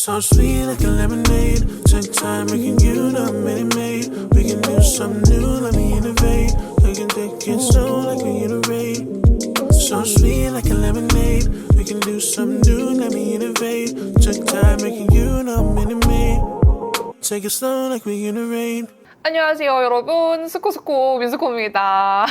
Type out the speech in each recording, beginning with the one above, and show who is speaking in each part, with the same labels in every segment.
Speaker 1: So sweet like a lemonade. Take time making you the minute maid. We can do something new, let me innovate. We can take it slow like we iterate. So sweet like a lemonade. We can do something new, let me innovate. Take time making you the minute maid. Take it slow like we iterate.
Speaker 2: 안녕하세요 여러분, 스코스코 민스코입니다.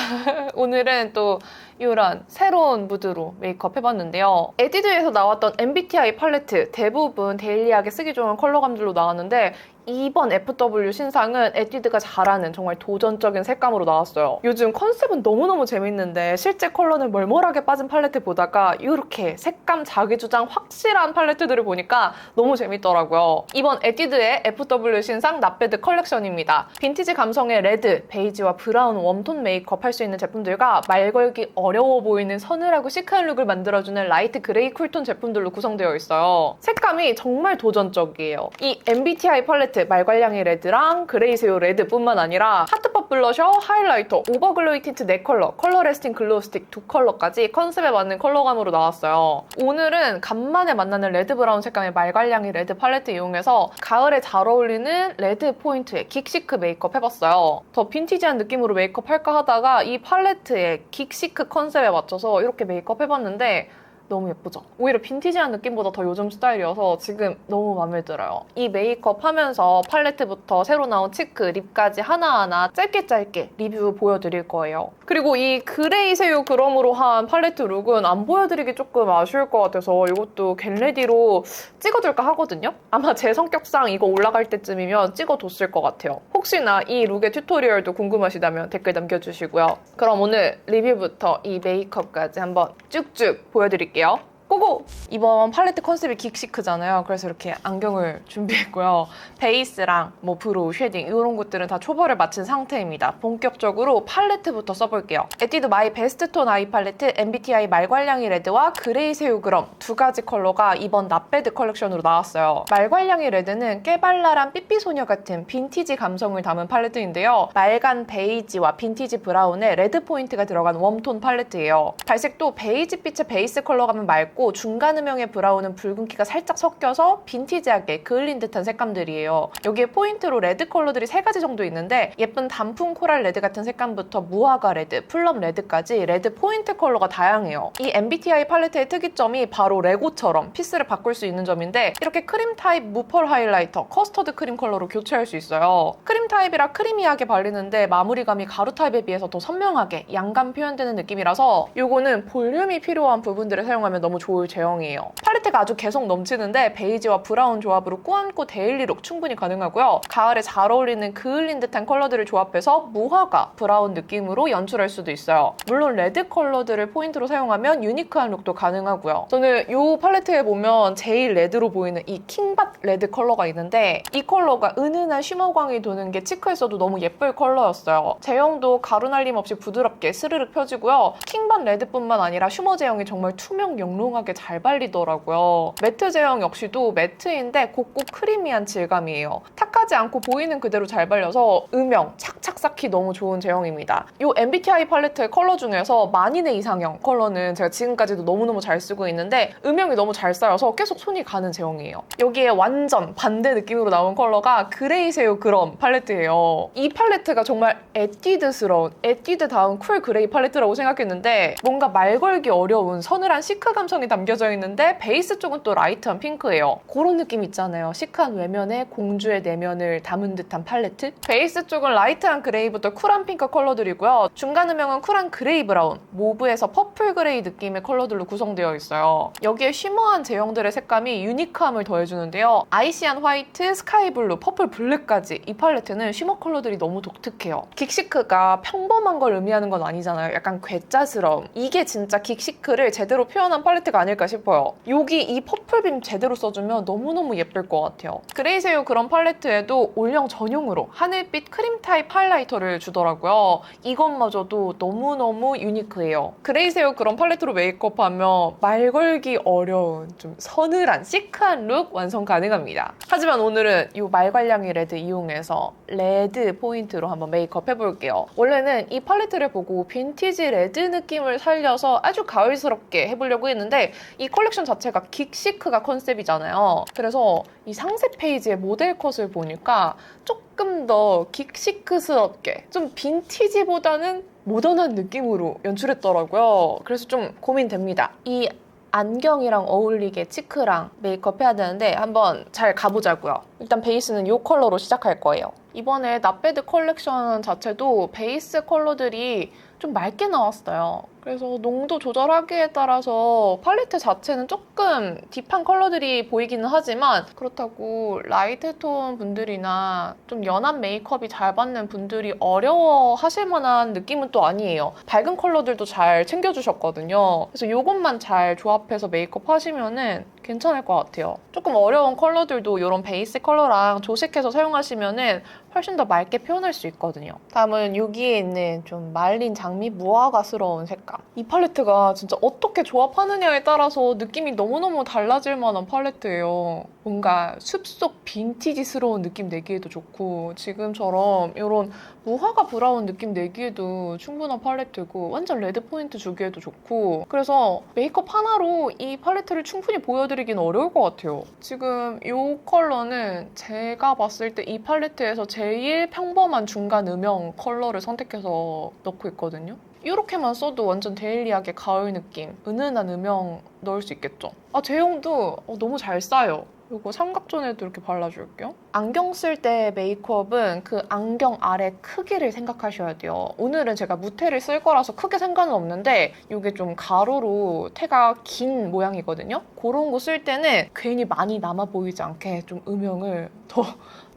Speaker 2: 오늘은 또 이런 새로운 무드로 메이크업 해봤는데요. 에뛰드에서 나왔던 MBTI 팔레트 대부분 데일리하게 쓰기 좋은 컬러감들로 나왔는데 이번 FW 신상은 에뛰드가 잘하는 정말 도전적인 색감으로 나왔어요. 요즘 컨셉은 너무너무 재밌는데 실제 컬러는 멀멀하게 빠진 팔레트 보다가 이렇게 색감 자기주장 확실한 팔레트들을 보니까 너무 재밌더라고요. 이번 에뛰드의 FW 신상 낫배드 컬렉션입니다. 빈티지 감성의 레드, 베이지와 브라운 웜톤 메이크업 할 수 있는 제품들과 말 걸기 어려워 보이는 서늘하고 시크한 룩을 만들어주는 라이트 그레이 쿨톤 제품들로 구성되어 있어요. 색감이 정말 도전적이에요. 이 MBTI 팔레트 말괄량이 레드랑 그레이새우 레드뿐만 아니라 하트팝 블러셔, 하이라이터, 오버글로이 틴트 4컬러, 컬러 레스팅 글로우 스틱 2컬러까지 컨셉에 맞는 컬러감으로 나왔어요. 오늘은 간만에 만나는 레드 브라운 색감의 말괄량이 레드 팔레트 이용해서 가을에 잘 어울리는 레드 포인트의 긱시크 메이크업 해봤어요. 더 빈티지한 느낌으로 메이크업 할까 하다가 이 팔레트의 긱시크 컨셉에 맞춰서 이렇게 메이크업 해봤는데 너무 예쁘죠? 오히려 빈티지한 느낌보다 더 요즘 스타일이어서 지금 너무 마음에 들어요. 이 메이크업 하면서 팔레트부터 새로 나온 치크, 립까지 하나하나 짧게 리뷰 보여드릴 거예요. 그리고 이 그레이 새우 그럼으로 한 팔레트 룩은 안 보여드리기 조금 아쉬울 것 같아서 이것도 겟레디로 찍어둘까 하거든요? 아마 제 성격상 이거 올라갈 때쯤이면 찍어뒀을 것 같아요. 혹시나 이 룩의 튜토리얼도 궁금하시다면 댓글 남겨주시고요. 그럼 오늘 리뷰부터 이 메이크업까지 한번 쭉쭉 보여드릴게요. 고고! 이번 팔레트 컨셉이 긱시크잖아요. 그래서 이렇게 안경을 준비했고요. 베이스랑 뭐 브로우, 쉐딩 이런 것들은 다 초벌을 마친 상태입니다. 본격적으로 팔레트부터 써볼게요. 에뛰드 마이 베스트 톤 아이 팔레트 MBTI 말괄량이 레드와 그레이 새우 그럼 두 가지 컬러가 이번 낫배드 컬렉션으로 나왔어요. 말괄량이 레드는 깨발랄한 삐삐 소녀 같은 빈티지 감성을 담은 팔레트인데요. 맑은 베이지와 빈티지 브라운에 레드 포인트가 들어간 웜톤 팔레트예요. 발색도 베이지빛의 베이스 컬러감은 맑고 중간 음영의 브라운은 붉은기가 살짝 섞여서 빈티지하게 그을린 듯한 색감들이에요. 여기에 포인트로 레드 컬러들이 3가지 정도 있는데 예쁜 단풍 코랄 레드 같은 색감부터 무화과 레드, 플럼 레드까지 레드 포인트 컬러가 다양해요. 이 MBTI 팔레트의 특이점이 바로 레고처럼 피스를 바꿀 수 있는 점인데 이렇게 크림 타입 무펄 하이라이터, 커스터드 크림 컬러로 교체할 수 있어요. 크림 타입이라 크리미하게 발리는데 마무리감이 가루 타입에 비해서 더 선명하게 양감 표현되는 느낌이라서 이거는 볼륨이 필요한 부분들을 사용하면 너무 좋을 제형이에요. 팔레트가 아주 개성 넘치는데 베이지와 브라운 조합으로 꾸안꾸 데일리룩 충분히 가능하고요. 가을에 잘 어울리는 그을린 듯한 컬러들을 조합해서 무화과, 브라운 느낌으로 연출할 수도 있어요. 물론 레드 컬러들을 포인트로 사용하면 유니크한 룩도 가능하고요. 저는 이 팔레트에 보면 제일 레드로 보이는 이 킹받 레드 컬러가 있는데 이 컬러가 은은한 쉬머광이 도는 게 치크에서도 너무 예쁠 컬러였어요. 제형도 가루 날림 없이 부드럽게 스르륵 펴지고요. 킹받 레드뿐만 아니라 쉬머 제형이 정말 투명 영롱하게 잘 발리더라고요. 매트 제형 역시도 매트인데 곱고 크리미한 질감이에요. 탁하지 않고 보이는 그대로 잘 발려서 음영 착착 쌓기 너무 좋은 제형입니다. 이 MBTI 팔레트의 컬러 중에서 만인의 이상형 컬러는 제가 지금까지도 너무너무 잘 쓰고 있는데 음영이 너무 잘 쌓여서 계속 손이 가는 제형이에요. 여기에 완전 반대 느낌으로 나온 컬러가 그레이 새우 그럼 팔레트예요. 이 팔레트가 정말 에뛰드스러운 에뛰드다운 쿨 그레이 팔레트라고 생각했는데 뭔가 말 걸기 어려운 서늘한 시크 감성이 담겨져 있는데 베이스 쪽은 또 라이트한 핑크예요. 그런 느낌 있잖아요. 시크한 외면에 공주의 내면을 담은 듯한 팔레트? 베이스 쪽은 라이트한 그레이부터 쿨한 핑크 컬러들이고요. 중간 음영은 쿨한 그레이 브라운, 모브에서 퍼플 그레이 느낌의 컬러들로 구성되어 있어요. 여기에 쉬머한 제형들의 색감이 유니크함을 더해주는데요. 아이시한 화이트, 스카이 블루, 퍼플 블랙까지 이 팔레트는 쉬머 컬러들이 너무 독특해요. 긱시크가 평범한 걸 의미하는 건 아니잖아요. 약간 괴짜스러움. 이게 진짜 긱시크를 제대로 표현한 팔레트가 아닐까 싶어요. 여기 이 퍼플빔 제대로 써주면 너무너무 예쁠 것 같아요. 그레이 새우 그런 팔레트에도 올영 전용으로 하늘빛 크림 타입 하이라이터를 주더라고요. 이것마저도 너무너무 유니크해요. 그레이 새우 그런 팔레트로 메이크업하면 말 걸기 어려운 좀 서늘한 시크한 룩 완성 가능합니다. 하지만 오늘은 이 말괄량이 레드 이용해서 레드 포인트로 한번 메이크업 해볼게요. 원래는 이 팔레트를 보고 빈티지 레드 느낌을 살려서 아주 가을스럽게 해보려고 했는데 근데 이 컬렉션 자체가 긱시크가 컨셉이잖아요. 그래서 이 상세 페이지의 모델 컷을 보니까 조금 더 긱시크스럽게 좀 빈티지보다는 모던한 느낌으로 연출했더라고요. 그래서 좀 고민됩니다. 이 안경이랑 어울리게 치크랑 메이크업 해야 되는데 한번 잘 가보자고요. 일단 베이스는 이 컬러로 시작할 거예요. 이번에 나베드 컬렉션 자체도 베이스 컬러들이 좀 맑게 나왔어요. 그래서 농도 조절하기에 따라서 팔레트 자체는 조금 딥한 컬러들이 보이기는 하지만 그렇다고 라이트 톤 분들이나 좀 연한 메이크업이 잘 받는 분들이 어려워하실 만한 느낌은 또 아니에요. 밝은 컬러들도 잘 챙겨주셨거든요. 그래서 이것만 잘 조합해서 메이크업 하시면은 괜찮을 것 같아요. 조금 어려운 컬러들도 이런 베이스 컬러랑 조식해서 사용하시면은 훨씬 더 맑게 표현할 수 있거든요. 다음은 여기에 있는 좀 말린 장미 무화과스러운 색감. 이 팔레트가 진짜 어떻게 조합하느냐에 따라서 느낌이 너무너무 달라질 만한 팔레트예요. 뭔가 숲속 빈티지스러운 느낌 내기에도 좋고 지금처럼 이런 무화과 브라운 느낌 내기에도 충분한 팔레트고 완전 레드 포인트 주기에도 좋고 그래서 메이크업 하나로 이 팔레트를 충분히 보여드리긴 어려울 것 같아요. 지금 이 컬러는 제가 봤을 때 이 팔레트에서 제일 평범한 중간 음영 컬러를 선택해서 넣고 있거든요. 이렇게만 써도 완전 데일리하게 가을 느낌, 은은한 음영 넣을 수 있겠죠. 제형도 너무 잘 싸요. 이거 삼각존에도 이렇게 발라줄게요. 안경 쓸 때 메이크업은 그 안경 아래 크기를 생각하셔야 돼요. 오늘은 제가 무테를 쓸 거라서 크게 상관은 없는데 이게 좀 가로로 테가 긴 모양이거든요. 그런 거 쓸 때는 괜히 많이 남아 보이지 않게 좀 음영을 더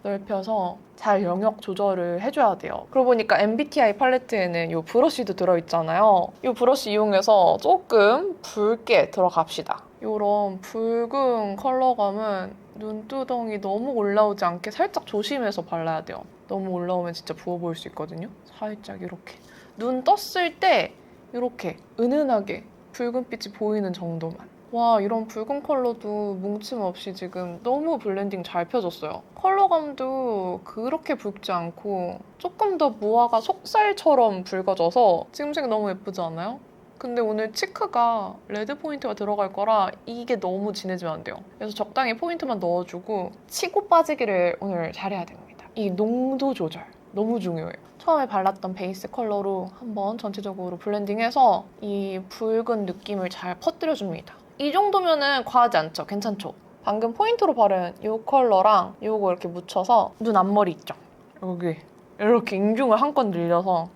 Speaker 2: 넓혀서 잘 영역 조절을 해줘야 돼요. 그러고 보니까 MBTI 팔레트에는 이 브러쉬도 들어있잖아요. 이 브러쉬 이용해서 조금 붉게 들어갑시다. 이런 붉은 컬러감은 눈두덩이 너무 올라오지 않게 살짝 조심해서 발라야 돼요. 너무 올라오면 진짜 부어 보일 수 있거든요. 살짝 이렇게. 눈 떴을 때 이렇게 은은하게 붉은빛이 보이는 정도만. 와, 이런 붉은 컬러도 뭉침 없이 지금 너무 블렌딩 잘 펴졌어요. 컬러감도 그렇게 붉지 않고 조금 더 무화과 속살처럼 붉어져서 지금 색 너무 예쁘지 않아요? 근데 오늘 치크가 레드 포인트가 들어갈 거라 이게 너무 진해지면 안 돼요. 그래서 적당히 포인트만 넣어주고 치고 빠지기를 오늘 잘해야 됩니다. 이 농도 조절 너무 중요해요. 처음에 발랐던 베이스 컬러로 한번 전체적으로 블렌딩해서 이 붉은 느낌을 잘 퍼뜨려줍니다. 이 정도면은 과하지 않죠? 괜찮죠? 방금 포인트로 바른 이 컬러랑 이거 이렇게 묻혀서 눈 앞머리 있죠? 여기 이렇게 인중을 한 건 늘려서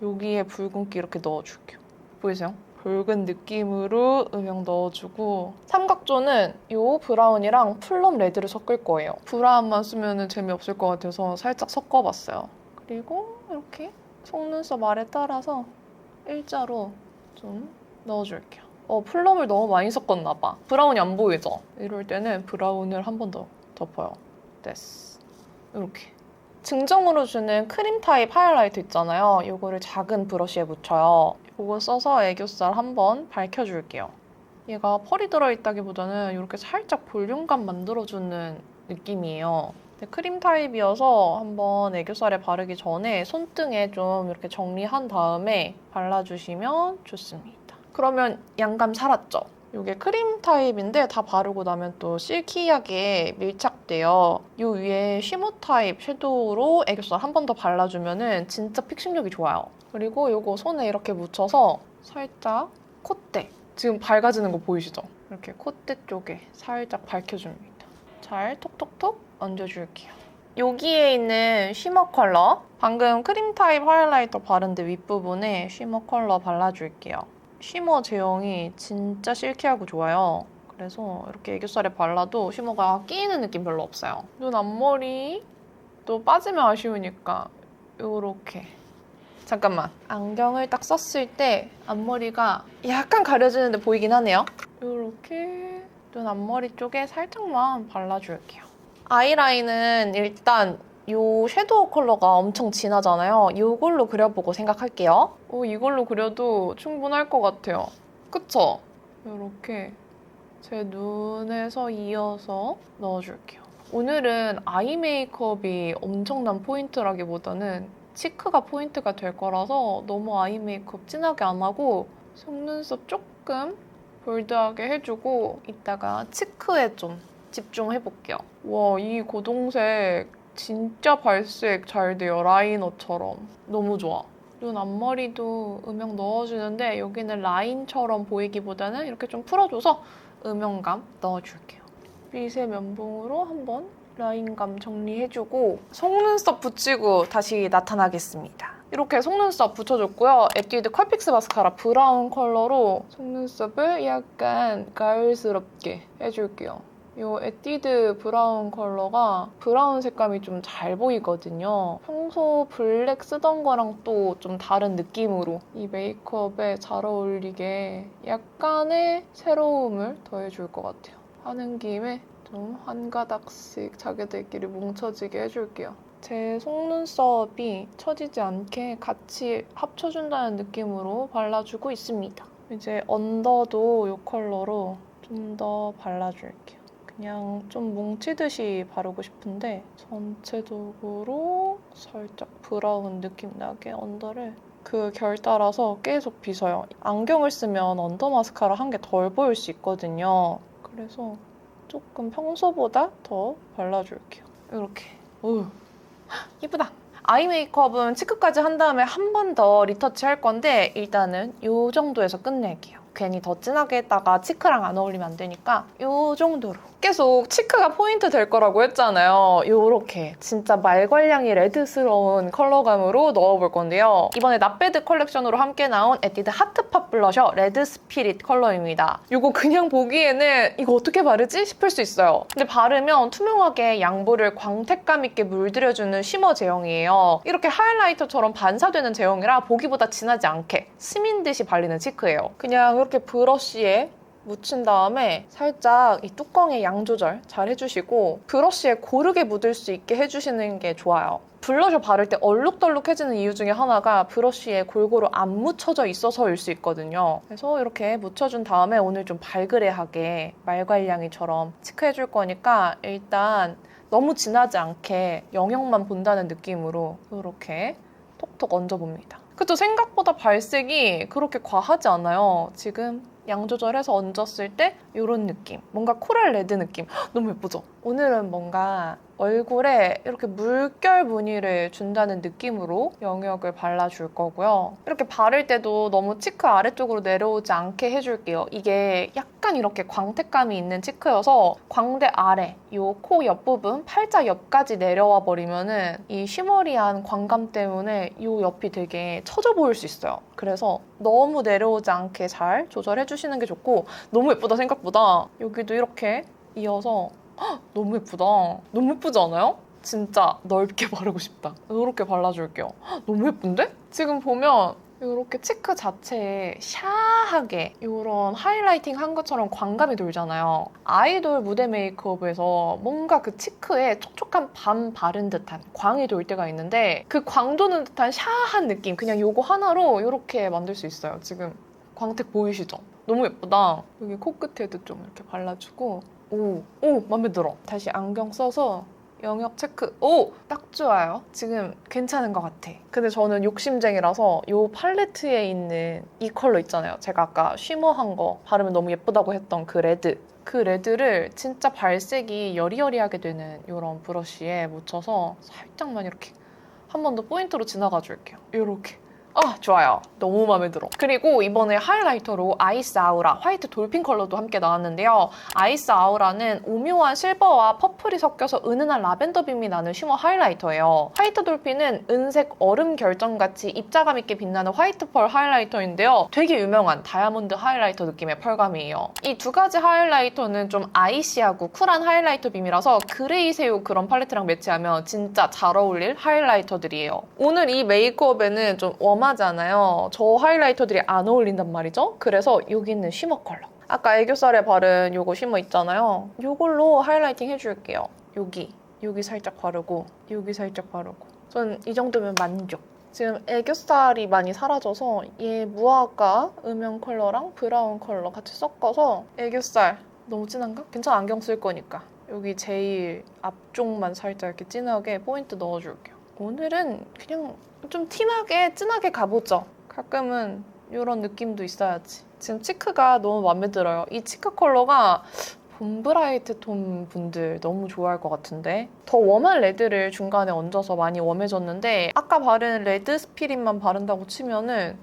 Speaker 2: 여기에 붉은기 이렇게 넣어줄게요. 보이세요? 붉은 느낌으로 음영 넣어주고 삼각존은 이 브라운이랑 플럼 레드를 섞을 거예요. 브라운만 쓰면 재미없을 것 같아서 살짝 섞어봤어요. 그리고 이렇게 속눈썹 아래 따라서 일자로 좀 넣어줄게요. 플럼을 너무 많이 섞었나 봐. 브라운이 안 보이죠? 이럴 때는 브라운을 한 번 더 덮어요. 됐어. 이렇게. 증정으로 주는 크림 타입 하이라이트 있잖아요. 이거를 작은 브러쉬에 묻혀요. 이거 써서 애교살 한번 밝혀줄게요. 얘가 펄이 들어있다기보다는 이렇게 살짝 볼륨감 만들어주는 느낌이에요. 근데 크림 타입이어서 한번 애교살에 바르기 전에 손등에 좀 이렇게 정리한 다음에 발라주시면 좋습니다. 그러면 양감 살았죠? 이게 크림 타입인데 다 바르고 나면 또 실키하게 밀착돼요. 이 위에 쉬머 타입 섀도우로 애교살 한 번 더 발라주면 진짜 픽싱력이 좋아요. 그리고 이거 손에 이렇게 묻혀서 살짝 콧대. 지금 밝아지는 거 보이시죠? 이렇게 콧대 쪽에 살짝 밝혀줍니다. 잘 톡톡톡 얹어줄게요. 여기에 있는 쉬머 컬러. 방금 크림 타입 하이라이터 바른데 윗부분에 쉬머 컬러 발라줄게요. 쉬머 제형이 진짜 실키하고 좋아요. 그래서 이렇게 애교살에 발라도 쉬머가 끼이는 느낌 별로 없어요. 눈 앞머리 또 빠지면 아쉬우니까 이렇게. 잠깐만. 안경을 딱 썼을 때 앞머리가 약간 가려지는데 보이긴 하네요. 이렇게 눈 앞머리 쪽에 살짝만 발라줄게요. 아이라인은 일단 이 섀도우 컬러가 엄청 진하잖아요. 이걸로 그려보고 생각할게요. 이걸로 그려도 충분할 것 같아요. 그쵸? 이렇게 제 눈에서 이어서 넣어줄게요. 오늘은 아이 메이크업이 엄청난 포인트라기보다는 치크가 포인트가 될 거라서 너무 아이 메이크업 진하게 안 하고 속눈썹 조금 볼드하게 해주고 이따가 치크에 좀 집중해볼게요. 와, 이 고동색 진짜 발색 잘 돼요. 라이너처럼. 너무 좋아. 눈 앞머리도 음영 넣어주는데 여기는 라인처럼 보이기보다는 이렇게 좀 풀어줘서 음영감 넣어줄게요. 빗의 면봉으로 한번 라인감 정리해주고 속눈썹 붙이고 다시 나타나겠습니다. 이렇게 속눈썹 붙여줬고요. 에뛰드 컬픽스 마스카라 브라운 컬러로 속눈썹을 약간 가을스럽게 해줄게요. 이 에뛰드 브라운 컬러가 브라운 색감이 좀 잘 보이거든요. 평소 블랙 쓰던 거랑 또 좀 다른 느낌으로 이 메이크업에 잘 어울리게 약간의 새로움을 더해줄 것 같아요. 하는 김에 좀 한 가닥씩 자기들끼리 뭉쳐지게 해줄게요. 제 속눈썹이 처지지 않게 같이 합쳐준다는 느낌으로 발라주고 있습니다. 이제 언더도 이 컬러로 좀 더 발라줄게요. 그냥 좀 뭉치듯이 바르고 싶은데 전체적으로 살짝 브라운 느낌 나게 언더를 그 결 따라서 계속 빗어요. 안경을 쓰면 언더 마스카라 한 개 덜 보일 수 있거든요. 그래서 조금 평소보다 더 발라줄게요. 이렇게. 오, 예쁘다. 아이 메이크업은 치크까지 한 다음에 한 번 더 리터치 할 건데 일단은 이 정도에서 끝낼게요. 괜히 더 진하게 했다가 치크랑 안 어울리면 안 되니까 이 정도로. 계속 치크가 포인트 될 거라고 했잖아요. 요렇게 진짜 말괄량이 레드스러운 컬러감으로 넣어볼 건데요. 이번에 나베드 컬렉션으로 함께 나온 에뛰드 하트팝 블러셔 레드 스피릿 컬러입니다. 이거 그냥 보기에는 이거 어떻게 바르지? 싶을 수 있어요. 근데 바르면 투명하게 양볼을 광택감 있게 물들여주는 쉬머 제형이에요. 이렇게 하이라이터처럼 반사되는 제형이라 보기보다 진하지 않게 스민 듯이 발리는 치크예요. 그냥 이렇게 브러쉬에 묻힌 다음에 살짝 이 뚜껑의 양 조절 잘 해주시고 브러쉬에 고르게 묻을 수 있게 해주시는 게 좋아요. 블러셔 바를 때 얼룩덜룩해지는 이유 중에 하나가 브러쉬에 골고루 안 묻혀져 있어서일 수 있거든요. 그래서 이렇게 묻혀준 다음에 오늘 좀 발그레하게 말괄량이처럼 치크해줄 거니까 일단 너무 진하지 않게 영역만 본다는 느낌으로 이렇게 톡톡 얹어봅니다. 그쵸? 생각보다 발색이 그렇게 과하지 않아요. 지금 양 조절해서 얹었을 때 이런 느낌. 뭔가 코랄 레드 느낌. 헉, 너무 예쁘죠? 오늘은 뭔가 얼굴에 이렇게 물결 무늬를 준다는 느낌으로 영역을 발라줄 거고요. 이렇게 바를 때도 너무 치크 아래쪽으로 내려오지 않게 해줄게요. 이게 약간 이렇게 광택감이 있는 치크여서 광대 아래, 이 코 옆부분, 팔자 옆까지 내려와 버리면은 이 쉬머리한 광감 때문에 이 옆이 되게 처져 보일 수 있어요. 그래서 너무 내려오지 않게 잘 조절해주시는 게 좋고 너무 예쁘다 생각보다. 여기도 이렇게 이어서 헉, 너무 예쁘다. 너무 예쁘지 않아요? 진짜 넓게 바르고 싶다. 이렇게 발라줄게요. 헉, 너무 예쁜데? 지금 보면 이렇게 치크 자체에 샤하게 이런 하이라이팅 한 것처럼 광감이 돌잖아요. 아이돌 무대 메이크업에서 뭔가 그 치크에 촉촉한 밤 바른 듯한 광이 돌 때가 있는데 그 광 도는 듯한 샤한 느낌 그냥 이거 하나로 이렇게 만들 수 있어요. 지금 광택 보이시죠? 너무 예쁘다. 여기 코끝에도 좀 이렇게 발라주고 오, 마음에 들어. 다시 안경 써서 영역 체크. 오! 딱 좋아요. 지금 괜찮은 것 같아. 근데 저는 욕심쟁이라서 이 팔레트에 있는 이 컬러 있잖아요. 제가 아까 쉬머한 거 바르면 너무 예쁘다고 했던 그 레드. 그 레드를 진짜 발색이 여리여리하게 되는 이런 브러쉬에 묻혀서 살짝만 이렇게 한 번 더 포인트로 지나가 줄게요. 이렇게. 아, 좋아요. 너무 마음에 들어. 그리고 이번에 하이라이터로 아이스 아우라 화이트 돌핀 컬러도 함께 나왔는데요. 아이스 아우라는 오묘한 실버와 퍼플이 섞여서 은은한 라벤더 빔이 나는 쉬머 하이라이터예요. 화이트 돌핀은 은색 얼음 결정같이 입자감 있게 빛나는 화이트 펄 하이라이터인데요. 되게 유명한 다이아몬드 하이라이터 느낌의 펄감이에요. 이 두 가지 하이라이터는 좀 아이시하고 쿨한 하이라이터 빔이라서 그레이 새우 그런 팔레트랑 매치하면 진짜 잘 어울릴 하이라이터들이에요. 오늘 이 메이크업에는 좀 웜하잖아요. 저 하이라이터들이 안 어울린단 말이죠. 그래서 여기 있는 쉬머 컬러. 아까 애교살에 바른 요거 쉬머 있잖아요. 요걸로 하이라이팅 해줄게요. 여기 살짝 바르고 여기 살짝 바르고. 전 이 정도면 만족. 지금 애교살이 많이 사라져서 얘 무화과 음영 컬러랑 브라운 컬러 같이 섞어서 애교살 너무 진한가? 괜찮아, 안경 쓸 거니까. 여기 제일 앞쪽만 살짝 이렇게 진하게 포인트 넣어줄게요. 오늘은 그냥 좀 티나게 진하게 가보죠. 가끔은 이런 느낌도 있어야지. 지금 치크가 너무 마음에 들어요. 이 치크 컬러가 봄브라이트 톤 분들 너무 좋아할 것 같은데. 더 웜한 레드를 중간에 얹어서 많이 웜해졌는데 아까 바른 레드 스피릿만 바른다고 치면은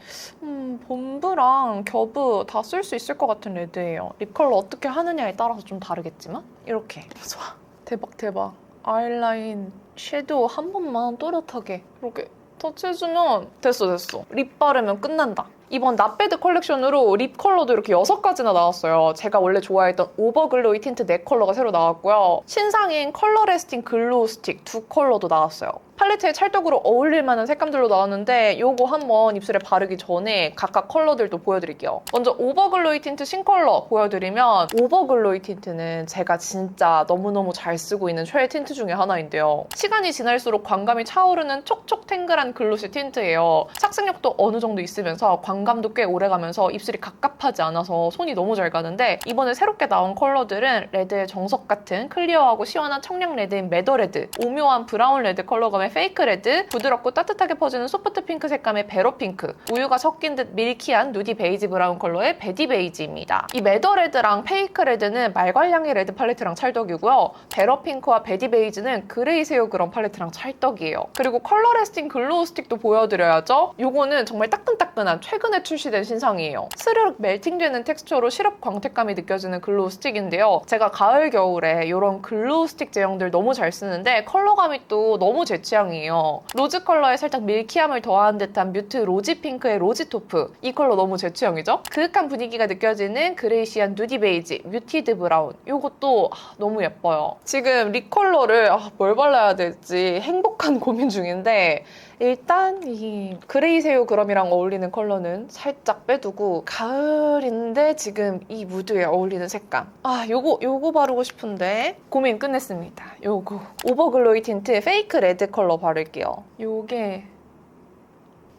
Speaker 2: 봄브랑 겨브 다 쓸 수 있을 것 같은 레드예요. 립 컬러 어떻게 하느냐에 따라서 좀 다르겠지만 이렇게. 좋아. 대박 대박. 아이라인 섀도우 한 번만 또렷하게 이렇게 터치해주면 됐어. 립 바르면 끝난다. 이번 나베드 컬렉션으로 립 컬러도 이렇게 6가지나 나왔어요. 제가 원래 좋아했던 오버글로이 틴트 4컬러가 새로 나왔고요. 신상인 컬러 레스팅 글로우 스틱 2컬러도 나왔어요. 팔레트에 찰떡으로 어울릴 만한 색감들로 나왔는데 요거 한번 입술에 바르기 전에 각각 컬러들도 보여드릴게요. 먼저 오버글로이 틴트 신컬러 보여드리면 오버글로이 틴트는 제가 진짜 너무너무 잘 쓰고 있는 최애 틴트 중에 하나인데요. 시간이 지날수록 광감이 차오르는 촉촉 탱글한 글로시 틴트예요. 착색력도 어느 정도 있으면서 광감도 꽤 오래가면서 입술이 갑갑하지 않아서 손이 너무 잘 가는데 이번에 새롭게 나온 컬러들은 레드의 정석 같은 클리어하고 시원한 청량 레드인 매더레드, 오묘한 브라운 레드 컬러감의 페이크 레드, 부드럽고 따뜻하게 퍼지는 소프트 핑크 색감의 베로 핑크, 우유가 섞인 듯 밀키한 누디 베이지 브라운 컬러의 베디 베이지입니다. 이 매더 레드랑 페이크 레드는 말괄량의 레드 팔레트랑 찰떡이고요. 베로 핑크와 베디 베이지는 그레이 새우 그런 팔레트랑 찰떡이에요. 그리고 컬러 레스팅 글로우 스틱도 보여드려야죠. 요거는 정말 따끈따끈한 최근에 출시된 신상이에요. 스르륵 멜팅되는 텍스처로 시럽 광택감이 느껴지는 글로우 스틱인데요. 제가 가을 겨울에 이런 글로우 스틱 제형들 너무 잘 쓰는데 컬러감이 또 너무 제 취향이에요. 로즈 컬러에 살짝 밀키함을 더한 듯한 뮤트 로지 핑크의 로지 토프. 이 컬러 너무 제 취향이죠? 그윽한 분위기가 느껴지는 그레이시한 누디 베이지, 뮤티드 브라운. 이것도 너무 예뻐요. 지금 립 컬러를 뭘 발라야 될지 행복한 고민 중인데 일단 이 그레이 새우 그럼이랑 어울리는 컬러는 살짝 빼두고 가을인데 지금 이 무드에 어울리는 색감. 요거 바르고 싶은데 고민 끝냈습니다. 요거 오버글로이 틴트 페이크 레드 컬러 바를게요. 요게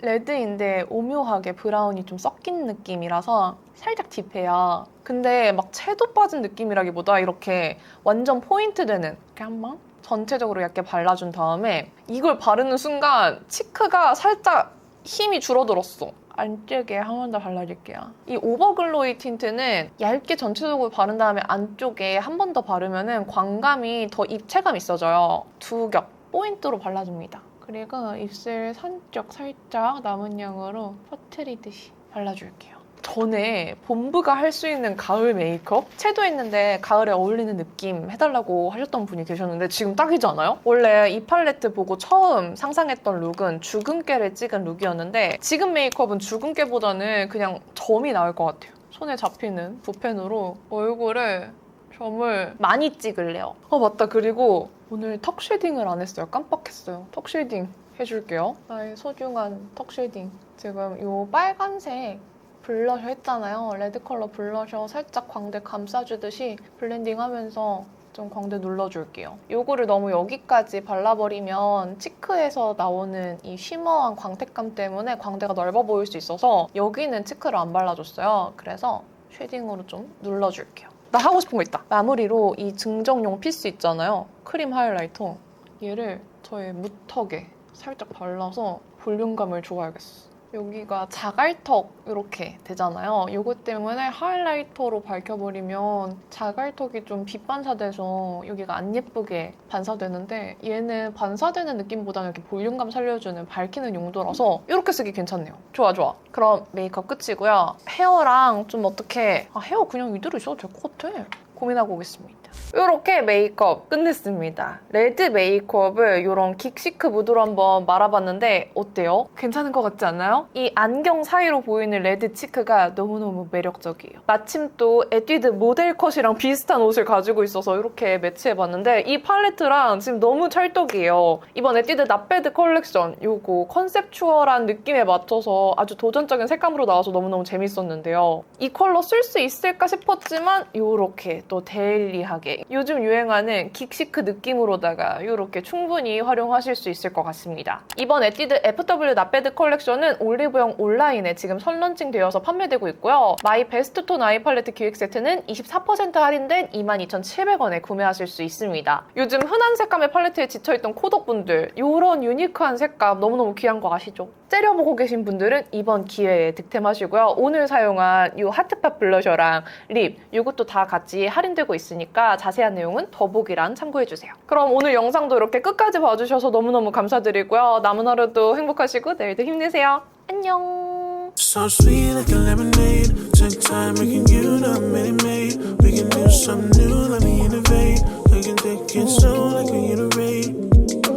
Speaker 2: 레드인데 오묘하게 브라운이 좀 섞인 느낌이라서 살짝 딥해요. 근데 막 채도 빠진 느낌이라기보다 이렇게 완전 포인트 되는 이렇게 한번 전체적으로 얇게 발라준 다음에 이걸 바르는 순간 치크가 살짝 힘이 줄어들었어. 안쪽에 한 번 더 발라줄게요. 이 오버글로이 틴트는 얇게 전체적으로 바른 다음에 안쪽에 한 번 더 바르면 광감이 더 입체감 있어져요. 두 겹 포인트로 발라줍니다. 그리고 입술 산쪽 살짝 남은 양으로 퍼트리듯이 발라줄게요. 전에 본부가 할 수 있는 가을 메이크업? 채도 있는데 가을에 어울리는 느낌 해달라고 하셨던 분이 계셨는데 지금 딱이지 않아요? 원래 이 팔레트 보고 처음 상상했던 룩은 주근깨를 찍은 룩이었는데 지금 메이크업은 주근깨보다는 그냥 점이 나을 것 같아요. 손에 잡히는 붓펜으로 얼굴에 점을 많이 찍을래요. 맞다. 그리고 오늘 턱 쉐딩을 안 했어요. 깜빡했어요. 턱 쉐딩 해줄게요. 나의 소중한 턱 쉐딩. 지금 이 빨간색 블러셔 했잖아요. 레드 컬러 블러셔 살짝 광대 감싸주듯이 블렌딩하면서 좀 광대 눌러줄게요. 요거를 너무 여기까지 발라버리면 치크에서 나오는 이 쉬머한 광택감 때문에 광대가 넓어 보일 수 있어서 여기는 치크를 안 발라줬어요. 그래서 쉐딩으로 좀 눌러줄게요. 나 하고 싶은 거 있다. 마무리로 이 증정용 피스 있잖아요. 크림 하이라이터. 얘를 저의 무턱에 살짝 발라서 볼륨감을 줘야겠어. 여기가 자갈턱 이렇게 되잖아요. 이거 때문에 하이라이터로 밝혀버리면 자갈턱이 좀 빛반사돼서 여기가 안 예쁘게 반사되는데 얘는 반사되는 느낌보다는 이렇게 볼륨감 살려주는 밝히는 용도라서 이렇게 쓰기 괜찮네요. 좋아. 그럼 메이크업 끝이고요. 헤어랑 좀 어떻게 헤어 그냥 이대로 있어도 될 것 같아. 고민하고 오겠습니다. 이렇게 메이크업 끝냈습니다. 레드 메이크업을 이런 긱시크 무드로 한번 말아봤는데 어때요? 괜찮은 것 같지 않나요? 이 안경 사이로 보이는 레드 치크가 너무너무 매력적이에요. 마침 또 에뛰드 모델 컷이랑 비슷한 옷을 가지고 있어서 이렇게 매치해봤는데 이 팔레트랑 지금 너무 찰떡이에요. 이번 에뛰드 나베드 컬렉션 요거 컨셉추얼한 느낌에 맞춰서 아주 도전적인 색감으로 나와서 너무너무 재밌었는데요. 이 컬러 쓸 수 있을까 싶었지만 이렇게 또 데일리하게 요즘 유행하는 긱시크 느낌으로다가 이렇게 충분히 활용하실 수 있을 것 같습니다. 이번 에뛰드 FW 나베드 컬렉션은 올리브영 온라인에 지금 선런칭 되어서 판매되고 있고요. 마이 베스트 톤 아이 팔레트 기획 세트는 24% 할인된 22,700원에 구매하실 수 있습니다. 요즘 흔한 색감의 팔레트에 지쳐있던 코덕분들 이런 유니크한 색감 너무너무 귀한 거 아시죠? 때려보고 계신 분들은 이번 기회에 득템하시고요. 오늘 사용한 이 하트팝 블러셔랑 립 이것도 다 같이 할인되고 있으니까 자세한 내용은 더보기란 참고해주세요. 그럼 오늘 영상도 이렇게 끝까지 봐주셔서 너무너무 감사드리고요. 남은 하루도 행복하시고 내일도 힘내세요. 안녕.
Speaker 1: So sweet like a lemonade. Take time making you the Minute Maid. We can do something new, let me innovate. We can take it slow like we iterate.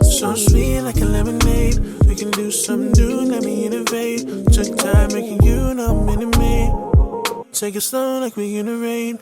Speaker 1: So sweet like a lemonade. We can do something new, let me innovate. Take time making you the Minute Maid. Take it slow like we iterate.